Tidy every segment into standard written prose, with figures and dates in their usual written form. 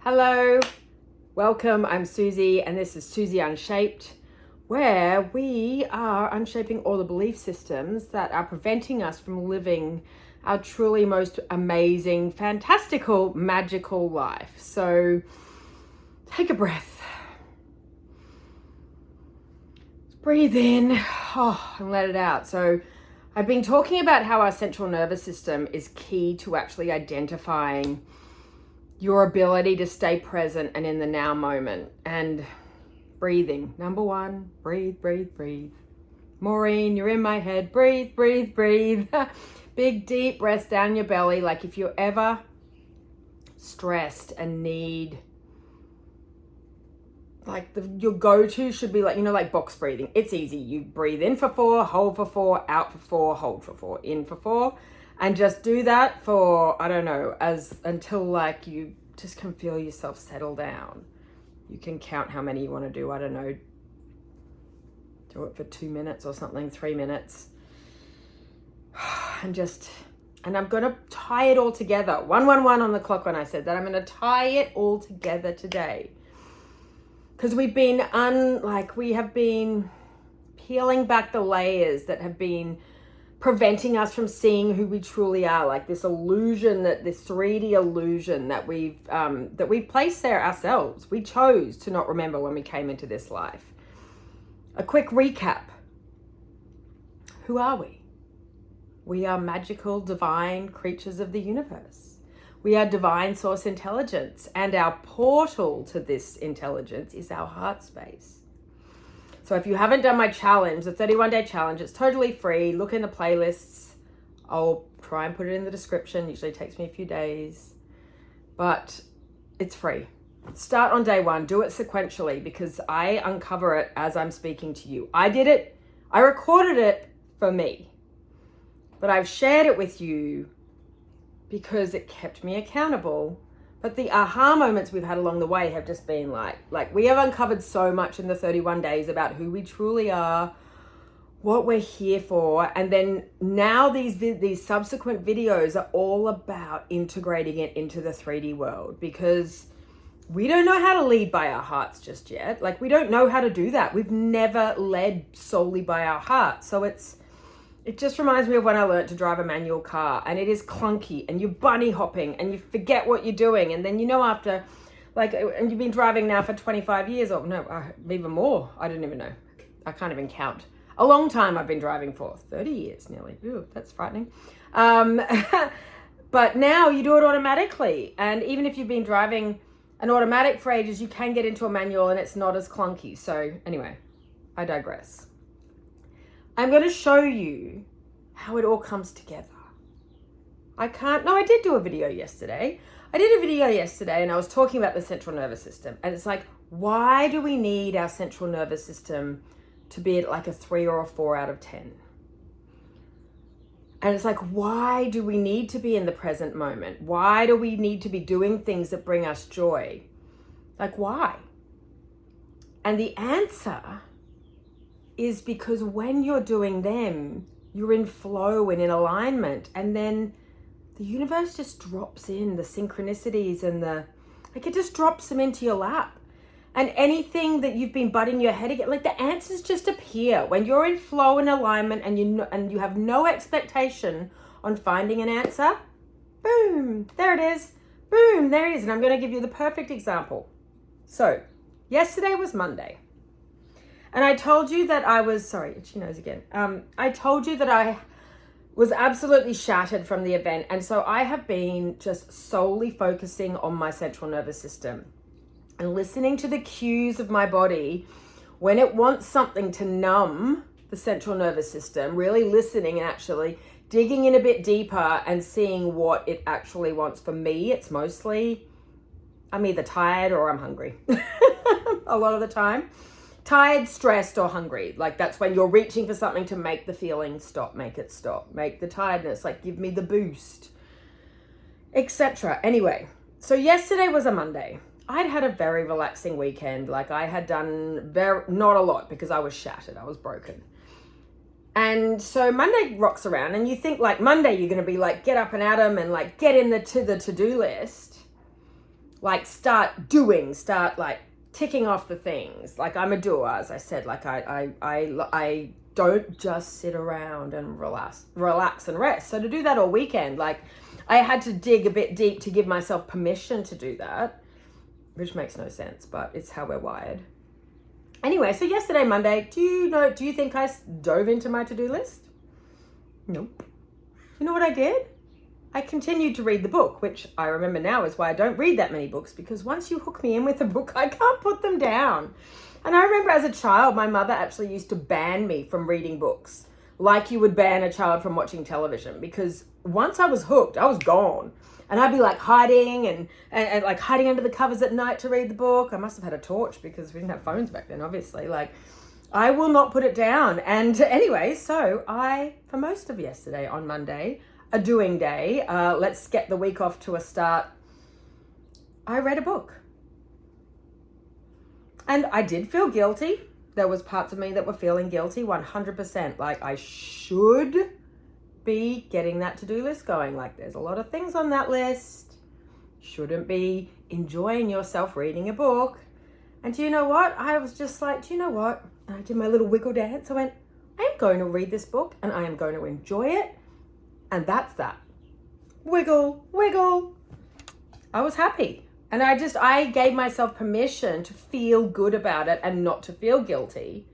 Hello, welcome. I'm Susie, and this is Susie Unshaped, where we are unshaping all the belief systems that are preventing us from living our truly most amazing, fantastical, magical life. So take a breath. Breathe in and let it out. So I've been talking about how our central nervous system is key to actually identifying your ability to stay present and in the now moment. And breathing. Number one, breathe, breathe, breathe. Maureen, you're in my head. Breathe, breathe, breathe. Big, deep breaths down your belly. Like if you're ever stressed and need, like your go-to should be like, like box breathing. It's easy. You breathe in for 4, hold for 4, out for 4, hold for 4, in for 4. And just do that for, until like you just can feel yourself settle down. You can count how many you want to do. I don't know. Do it for 2 minutes or something, 3 minutes. And I'm going to tie it all together. 111 on the clock when I said that. I'm going to tie it all together today. Because we have been peeling back the layers that have been preventing us from seeing who we truly are, like this 3D illusion that we've placed there ourselves. We chose to not remember when we came into this life. A quick recap. Who are we? We are magical, divine creatures of the universe. We are divine source intelligence, and our portal to this intelligence is our heart space. So if you haven't done my challenge, the 31-day challenge, it's totally free. Look in the playlists. I'll try and put it in the description. Usually takes me a few days, but it's free. Start on day 1. Do it sequentially because I uncover it as I'm speaking to you. I did it. I recorded it for me, but I've shared it with you because it kept me accountable. But the aha moments we've had along the way have just been like we have uncovered so much in the 31 days about who we truly are, what we're here for. And then now these subsequent videos are all about integrating it into the 3D world, because we don't know how to lead by our hearts just yet. Like we don't know how to do that. We've never led solely by our heart. So it just reminds me of when I learned to drive a manual car, and it is clunky and you're bunny hopping and you forget what you're doing. And then, after and you've been driving now for 25 years or no, even more. I don't even know. I can't even count. A long time I've been driving for 30 years nearly. Ooh, that's frightening. But now you do it automatically. And even if you've been driving an automatic for ages, you can get into a manual and it's not as clunky. So anyway, I digress. I'm going to show you how it all comes together. I did do a video yesterday. And I was talking about the central nervous system. And it's like, why do we need our central nervous system to be at like a 3 or a 4 out of 10? And it's like, why do we need to be in the present moment? Why do we need to be doing things that bring us joy? Like, why? And the answer is because when you're doing them, you're in flow and in alignment, and then the universe just drops in the synchronicities and it just drops them into your lap. And anything that you've been butting your head against, like the answers just appear when you're in flow and alignment, and you have no expectation on finding an answer. Boom, there it is. Boom, there it is. And I'm going to give you the perfect example. So yesterday was Monday. And I told you that itchy nose again. I told you that I was absolutely shattered from the event. And so I have been just solely focusing on my central nervous system and listening to the cues of my body when it wants something to numb the central nervous system, really listening and actually digging in a bit deeper and seeing what it actually wants. For me, it's mostly I'm either tired or I'm hungry a lot of the time. Tired, stressed, or hungry. Like that's when you're reaching for something to make the feeling stop, make it stop, make the tiredness, like give me the boost, etc. Anyway, so yesterday was a Monday. I'd had a very relaxing weekend. Like I had done not a lot because I was shattered. I was broken. And so Monday rocks around and you think like Monday, you're going to be like, get up and at 'em and like get in to the to-do list. like start like ticking off the things. Like I'm a doer, as I said. Like I don't just sit around and relax and rest. So to do that all weekend, like I had to dig a bit deep to give myself permission to do that, which makes no sense, but it's how we're wired. Anyway, so yesterday, Monday, do you think I dove into my to-do list? Nope. You know what I did? I continued to read the book, which I remember now is why I don't read that many books, because once you hook me in with a book, I can't put them down. And I remember as a child, my mother actually used to ban me from reading books, like you would ban a child from watching television, because once I was hooked, I was gone. And I'd be like hiding and like hiding under the covers at night to read the book. I must have had a torch because we didn't have phones back then, obviously. Like, I will not put it down. And anyway, so for most of yesterday on Monday, a doing day, let's get the week off to a start, I read a book. And I did feel guilty. There was parts of me that were feeling guilty, 100%. Like, I should be getting that to-do list going. Like, there's a lot of things on that list. Shouldn't be enjoying yourself reading a book. And do you know what? I was just like, do you know what? And I did my little wiggle dance. I went, I am going to read this book and I am going to enjoy it. And that's that. Wiggle, wiggle. I was happy. And I gave myself permission to feel good about it and not to feel guilty.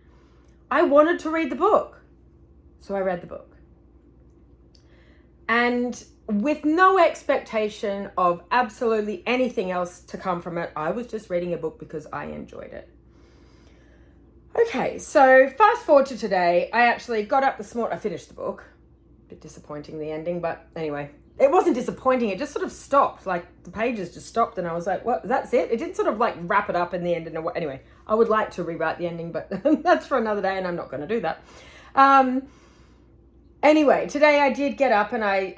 I wanted to read the book. So I read the book. And with no expectation of absolutely anything else to come from it, I was just reading a book because I enjoyed it. Okay, so fast forward to today. I actually got up this morning. I finished the book. A bit disappointing, the ending, but anyway. It wasn't disappointing. It just sort of stopped. Like, the pages just stopped and I was like, what? That's it? It didn't sort of like wrap it up in the end. Anyway, I would like to rewrite the ending, but that's for another day and I'm not going to do that. Anyway, today I did get up and I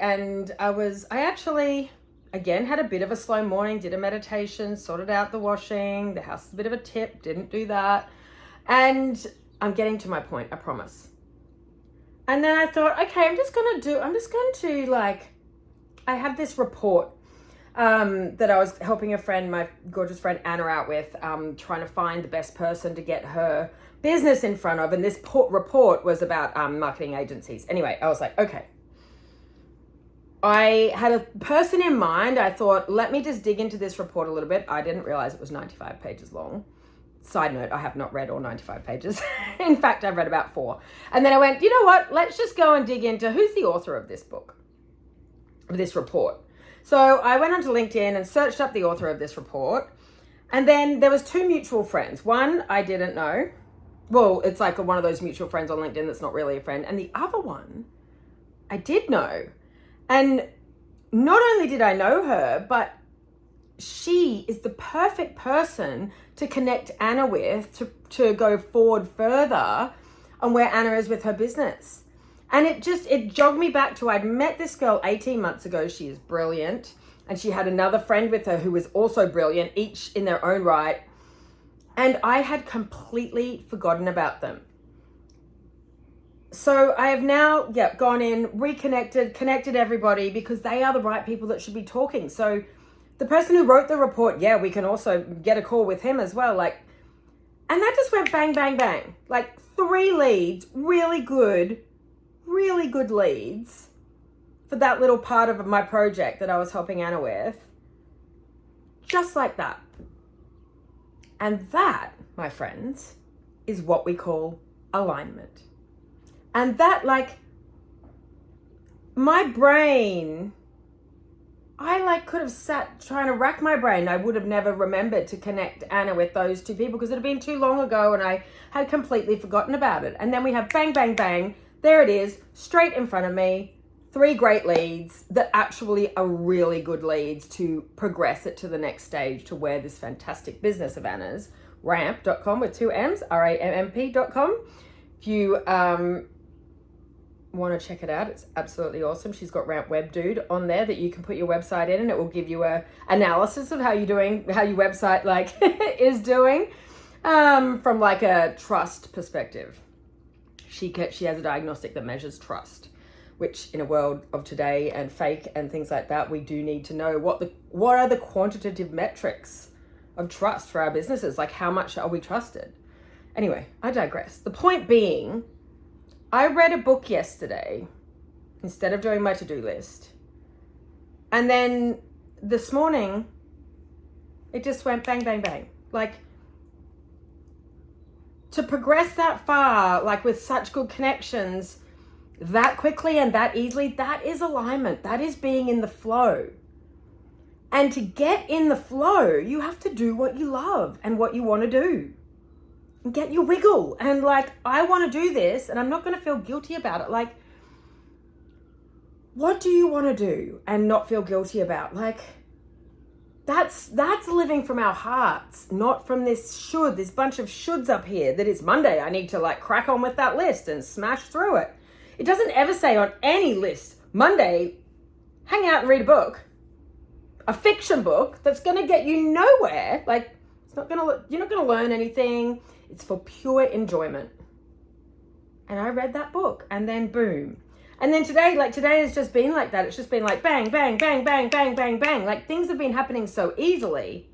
actually, again, had a bit of a slow morning, did a meditation, sorted out the washing. The house is a bit of a tip, didn't do that. And I'm getting to my point, I promise. And then I thought, okay, I'm just going to I have this report that I was helping a friend, my gorgeous friend Anna, out with, trying to find the best person to get her business in front of. And this report was about marketing agencies. Anyway, I was like, okay. I had a person in mind. I thought, let me just dig into this report a little bit. I didn't realize it was 95 pages long. Side note, I have not read all 95 pages. In fact, I've read about 4. And then I went, you know what? Let's just go and dig into who's the author of this book, of this report. So I went onto LinkedIn and searched up the author of this report. And then there was 2 mutual friends. One I didn't know. Well, it's like one of those mutual friends on LinkedIn that's not really a friend. And the other one I did know. And not only did I know her, but she is the perfect person to connect Anna with to go forward further on where Anna is with her business. And it jogged me back to, I'd met this girl 18 months ago. She is brilliant. And she had another friend with her who was also brilliant, each in their own right. And I had completely forgotten about them. So I have now, gone in, reconnected, connected everybody, because they are the right people that should be talking. So the person who wrote the report, we can also get a call with him as well. And that just went bang, bang, bang. 3 leads, really good leads for that little part of my project that I was helping Anna with. Just like that. And that, my friends, is what we call alignment. And that, my brain, I could have sat trying to rack my brain. I would have never remembered to connect Anna with those 2 people because it had been too long ago and I had completely forgotten about it. And then we have bang, bang, bang. There it is, straight in front of me. 3 great leads that actually are really good leads to progress it to the next stage, to where this fantastic business of Anna's, ramp.com with 2 M's, ramp.com. If you want to check it out, it's absolutely awesome. She's got Ramp Web Dude on there that you can put your website in, and it will give you a analysis of how your website is doing from a trust perspective. She has a diagnostic that measures trust, which in a world of today and fake and things like that, we do need to know what are the quantitative metrics of trust for our businesses. Like, how much are we trusted? Anyway, I digress. The point being, I read a book yesterday instead of doing my to-do list. And then this morning, it just went bang, bang, bang. Like, to progress that far, like with such good connections, that quickly and that easily, that is alignment. That is being in the flow. And to get in the flow, you have to do what you love and what you want to do. And get your wiggle. And like, I want to do this and I'm not going to feel guilty about it. Like, what do you want to do and not feel guilty about? Like, that's living from our hearts, not from this bunch of shoulds up here that it's Monday. I need to like crack on with that list and smash through it. It doesn't ever say on any list, Monday, hang out and read a book, a fiction book that's going to get you nowhere. Like, you're not going to learn anything. It's for pure enjoyment. And I read that book and then boom. And then today has just been like that. It's just been like bang, bang, bang, bang, bang, bang, bang. Like, things have been happening so easily.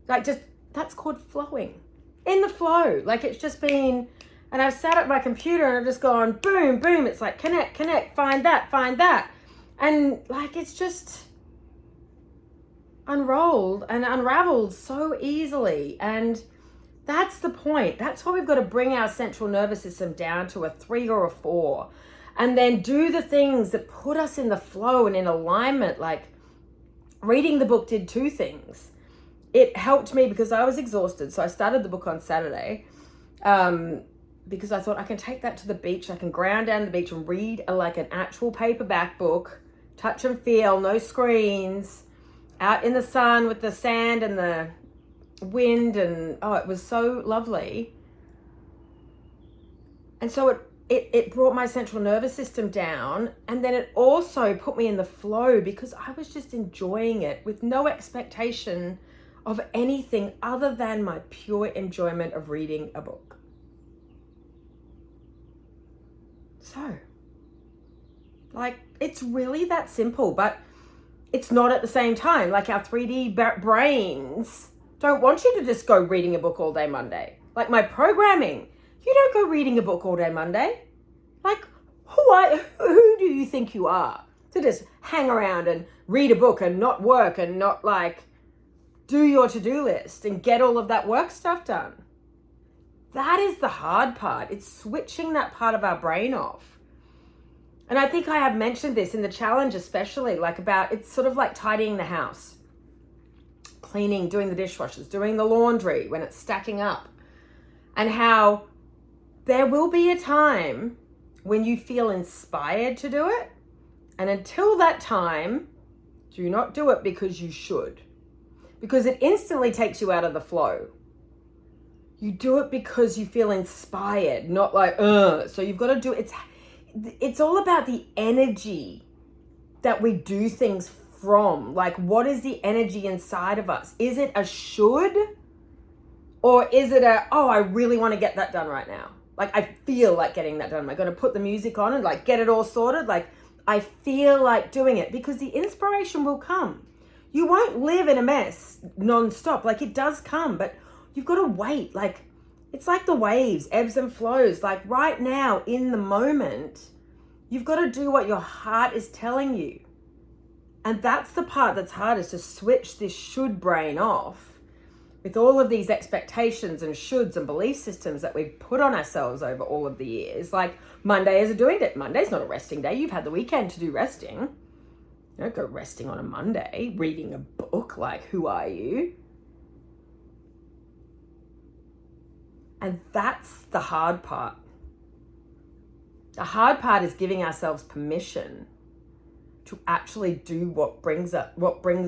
Like, just, that's called flowing. In the flow. Like, it's just been, and I've sat at my computer and I've just gone boom, boom. It's like connect, find that. And like, it's just unrolled and unraveled so easily. And that's the point. That's why we've got to bring our central nervous system down to a 3 or a 4. And then do the things that put us in the flow and in alignment. Like, reading the book did 2 things. It helped me because I was exhausted. So I started the book on Saturday because I thought I can take that to the beach. I can ground down the beach and read like an actual paperback book, touch and feel, no screens, out in the sun with the sand and the wind. And it was so lovely. And so it brought my central nervous system down, and then it also put me in the flow because I was just enjoying it with no expectation of anything other than my pure enjoyment of reading a book. So, like, it's really that simple, but it's not at the same time. Like, our 3D brains don't want you to just go reading a book all day Monday. Like, my programming, you don't go reading a book all day Monday. Like, who do you think you are to just hang around and read a book and not work and not like do your to-do list and get all of that work stuff done? That is the hard part. It's switching that part of our brain off. And I think I have mentioned this in the challenge, especially like about, it's sort of like tidying the house, cleaning, doing the dishwashers, doing the laundry when it's stacking up, and how there will be a time when you feel inspired to do it. And until that time, do not do it because you should. Because it instantly takes you out of the flow. You do it because you feel inspired, not like, So you've got to do it. It's all about the energy that we do things from. Like, what is the energy inside of us? Is it a should? Or is it I really want to get that done right now? Like, I feel like getting that done. Am I going to put the music on and like get it all sorted? Like, I feel like doing it, because the inspiration will come. You won't live in a mess nonstop. Like, it does come, but you've got to wait. Like, it's like the waves, ebbs and flows. Like, right now in the moment, you've got to do what your heart is telling you. And that's the part that's hard, is to switch this should brain off with all of these expectations and shoulds and belief systems that we've put on ourselves over all of the years. Like, Monday is a doing day. Monday's not a resting day. You've had the weekend to do resting. You don't go resting on a Monday, reading a book. Like, who are you? And that's the hard part. The hard part is giving ourselves permission to actually do what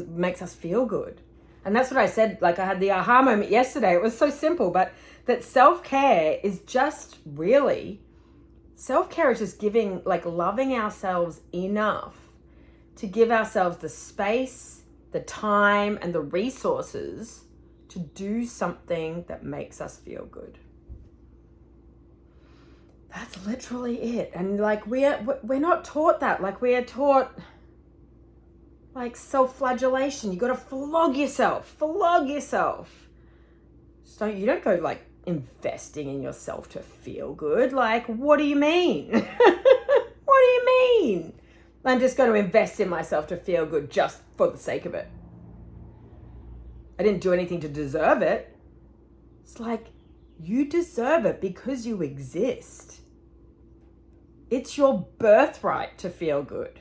makes us feel good. And that's what I said. Like, I had the aha moment yesterday. It was so simple, but that self-care is just giving, like, loving ourselves enough to give ourselves the space, the time, and the resources to do something that makes us feel good. That's literally it. And like we're not taught that. Like we are taught like self-flagellation. You got to flog yourself. So you don't go like investing in yourself to feel good. Like, what do you mean? What do you mean? I'm just going to invest in myself to feel good just for the sake of it. I didn't do anything to deserve it. It's like, you deserve it because you exist. It's your birthright to feel good.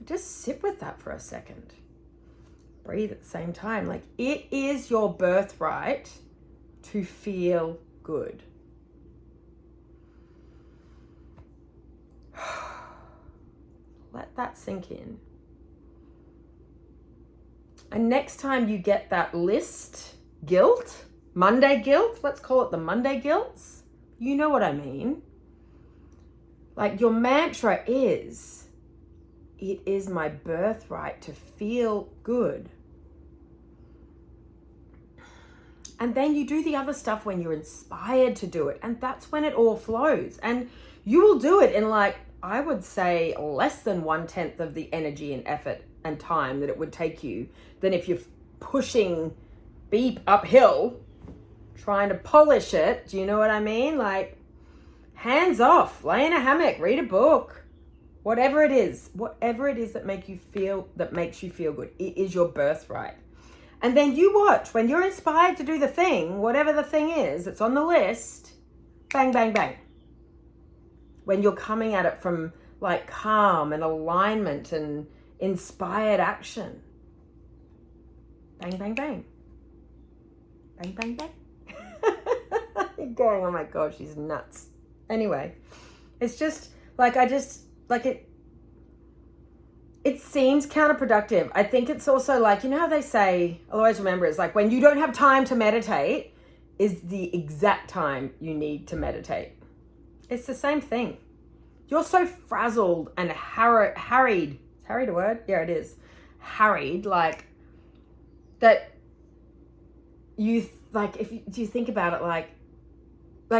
Just sit with that for a second. Breathe at the same time. Like, it is your birthright to feel good. Let that sink in. And next time you get that list guilt, Monday guilt, let's call it the Monday guilts. You know what I mean. Like, your mantra is, it is my birthright to feel good. And then you do the other stuff when you're inspired to do it. And that's when it all flows. And you will do it in, like, I would say less than 1/10 of the energy and effort and time that it would take you than if you're pushing beep uphill, trying to polish it. Do you know what I mean? Like, hands off, lay in a hammock, read a book, whatever it is that makes you feel good. It is your birthright. And then you watch when you're inspired to do the thing, whatever the thing is that's on the list, bang, bang, bang. When you're coming at it from like calm and alignment and inspired action. Bang, bang, bang. Bang, bang, bang. You're going, oh my God, she's nuts. Anyway, it's just like, it seems counterproductive. I think it's also like, you know how they say, I'll always remember, it's like when you don't have time to meditate is the exact time you need to meditate. It's the same thing. You're so frazzled and harried. Is harried a word? Yeah, it is. Harried, like that you, like, if you think about it, like,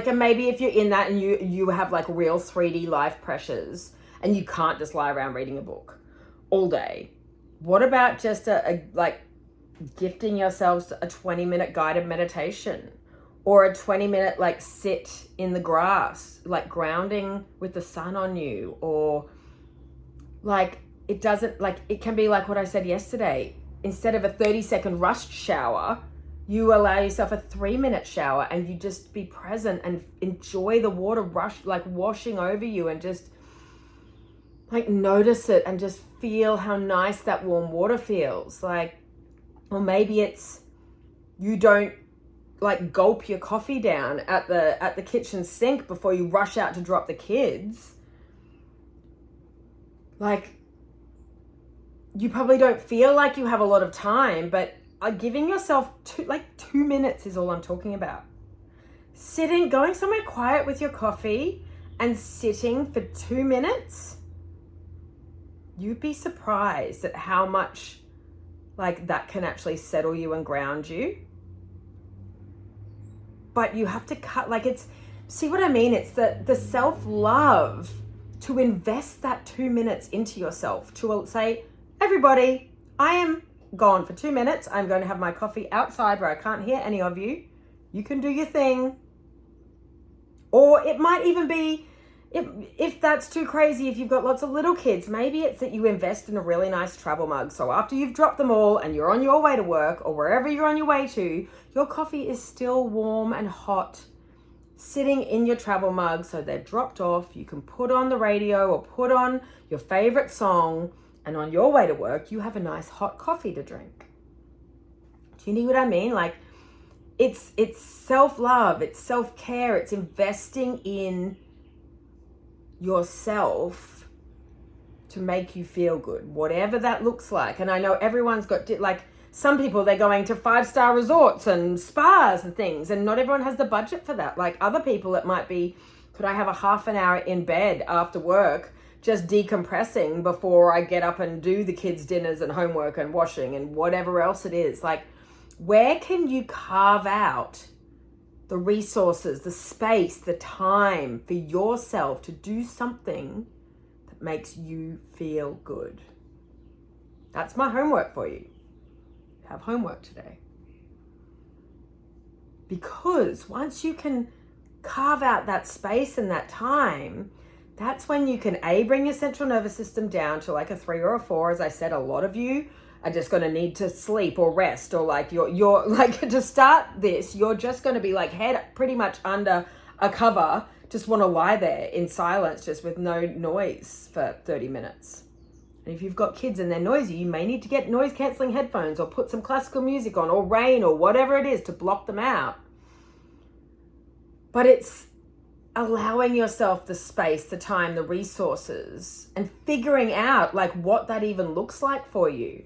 and maybe if you're in that and you have like real 3D life pressures and you can't just lie around reading a book all day. What about just like gifting yourselves a 20-minute guided meditation or a 20-minute like sit in the grass, like grounding with the sun on you, or like it can be like what I said yesterday. Instead of a 30-second rush shower, you allow yourself a 3-minute shower and you just be present and enjoy the water washing over you, and just like notice it and just feel how nice that warm water feels. Like, or maybe it's you don't like gulp your coffee down at the kitchen sink before you rush out to drop the kids. Like, you probably don't feel like you have a lot of time, but giving yourself 2 minutes is all I'm talking about. Going somewhere quiet with your coffee and sitting for 2 minutes. You'd be surprised at how much like that can actually settle you and ground you. But you have to see what I mean? It's the self-love to invest that 2 minutes into yourself, to say, everybody, I am gone for 2 minutes. I'm going to have my coffee outside where I can't hear any of you. You can do your thing. Or it might even be, if that's too crazy, if you've got lots of little kids, maybe it's that you invest in a really nice travel mug. So after you've dropped them all and you're on your way to work or wherever you're on your way to, your coffee is still warm and hot, sitting in your travel mug. So they're dropped off. You can put on the radio or put on your favorite song, and on your way to work, you have a nice hot coffee to drink. Do you know what I mean? Like, it's self-love, it's self-care, it's investing in yourself to make you feel good, whatever that looks like. And I know everyone's got, like, some people, they're going to 5-star resorts and spas and things, and not everyone has the budget for that. Like, other people, it might be, could I have a half an hour in bed after work just decompressing before I get up and do the kids' dinners and homework and washing and whatever else it is. Like, where can you carve out the resources, the space, the time for yourself to do something that makes you feel good. That's my homework for you. Have homework today. Because once you can carve out that space and that time, that's when you can bring your central nervous system down to like a 3 or a 4. As I said, a lot of you are just going to need to sleep or rest, or like you're like, to start this, you're just going to be like head pretty much under a cover, just want to lie there in silence, just with no noise for 30 minutes. And if you've got kids and they're noisy, you may need to get noise cancelling headphones or put some classical music on, or rain, or whatever it is to block them out. But it's allowing yourself the space, the time, the resources, and figuring out like what that even looks like for you.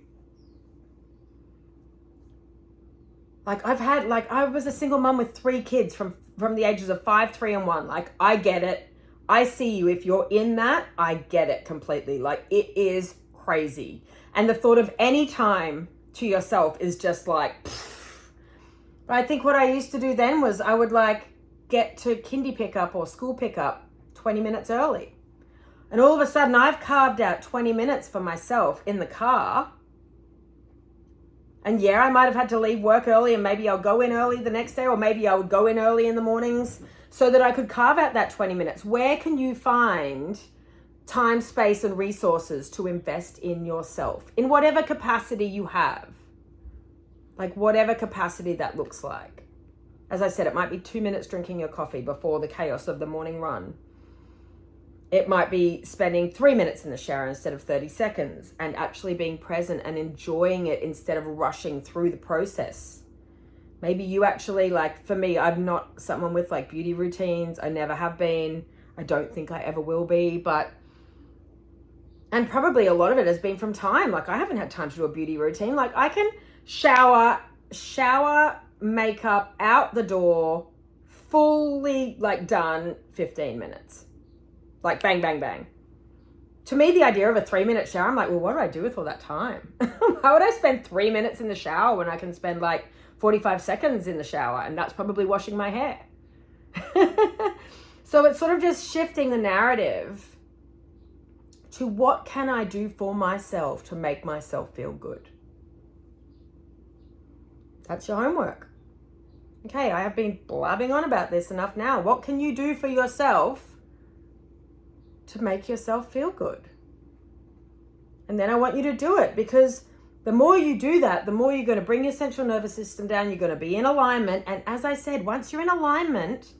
Like I was a single mom with 3 kids from the ages of 5, 3, and 1. Like, I get it. I see you. If you're in that, I get it completely. Like, it is crazy. And the thought of any time to yourself is just like, pfft. But I think what I used to do then was I would like get to kindy pickup or school pickup 20 minutes early. And all of a sudden I've carved out 20 minutes for myself in the car. And yeah, I might have had to leave work early, and maybe I'll go in early the next day, or maybe I would go in early in the mornings so that I could carve out that 20 minutes. Where can you find time, space, and resources to invest in yourself in whatever capacity you have? Like, whatever capacity that looks like. As I said, it might be 2 minutes drinking your coffee before the chaos of the morning run. It might be spending 3 minutes in the shower instead of 30 seconds, and actually being present and enjoying it instead of rushing through the process. Maybe you actually, like, for me, I'm not someone with like beauty routines. I never have been. I don't think I ever will be, and probably a lot of it has been from time. Like, I haven't had time to do a beauty routine. Like, I can shower, makeup, out the door, fully like done 15 minutes. Like, bang, bang, bang. To me, the idea of a 3-minute shower, I'm like, well, what do I do with all that time? How would I spend 3 minutes in the shower when I can spend like 45 seconds in the shower? And that's probably washing my hair. So it's sort of just shifting the narrative to what can I do for myself to make myself feel good? That's your homework. Okay, I have been blabbing on about this enough now. What can you do for yourself to make yourself feel good? And then I want you to do it, because the more you do that, the more you're going to bring your central nervous system down. You're going to be in alignment. And as I said, once you're in alignment,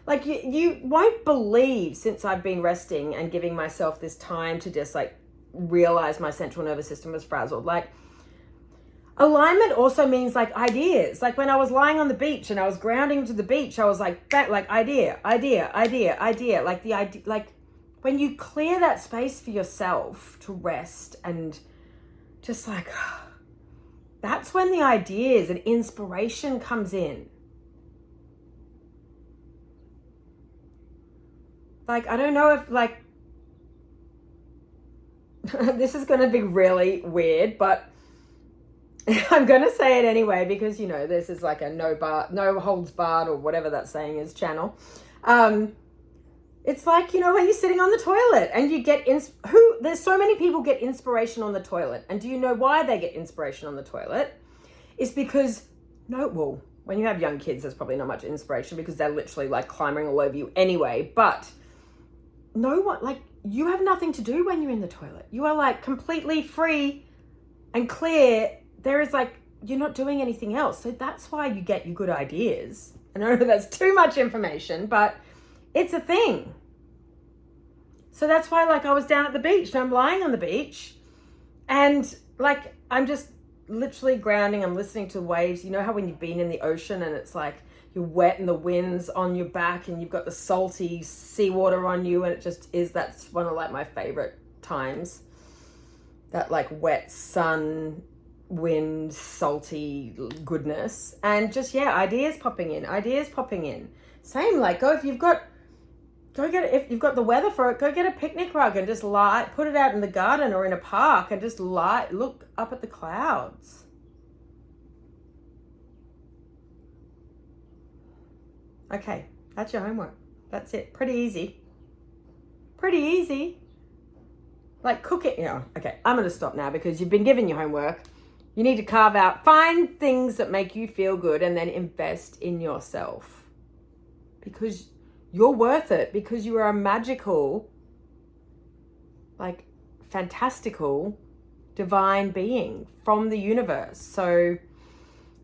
like you won't believe, since I've been resting and giving myself this time to just like realize my central nervous system was frazzled. Like, alignment also means like ideas. Like, when I was lying on the beach and I was grounding to the beach, I was like, idea. Like the idea, like, when you clear that space for yourself to rest and just like, that's when the ideas and inspiration comes in. Like, I don't know if like, this is going to be really weird, but I'm going to say it anyway, because, you know, this is like a no holds barred, or whatever that saying is, channel. It's like, you know, when you're sitting on the toilet and you get there's so many people get inspiration on the toilet. And do you know why they get inspiration on the toilet? It's because, when you have young kids, there's probably not much inspiration, because they're literally like climbing all over you anyway. But you have nothing to do when you're in the toilet. You are like completely free and clear. There is like, you're not doing anything else. So that's why you get your good ideas. And I know that's too much information, but it's a thing. So that's why, like, I was down at the beach and I'm lying on the beach and like, I'm just literally grounding. I'm listening to the waves. You know how when you've been in the ocean and it's like you're wet and the wind's on your back and you've got the salty seawater on you, and it just is, that's one of like my favorite times. That like wet sun, wind, salty goodness. And just, yeah, ideas popping in. Same, like, if you've got the weather for it, go get a picnic rug and just put it out in the garden or in a park and just look up at the clouds. Okay, that's your homework. That's it. Pretty easy. Pretty easy. Like cook it. Yeah, okay, I'm going to stop now because you've been given your homework. You need to carve out, find things that make you feel good and then invest in yourself. Because you're worth it. Because you are a magical, like fantastical, divine being from the universe. So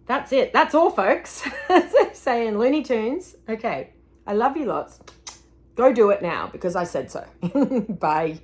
that's it. That's all, folks. As they say in Looney Tunes. Okay, I love you lots. Go do it now because I said so. Bye.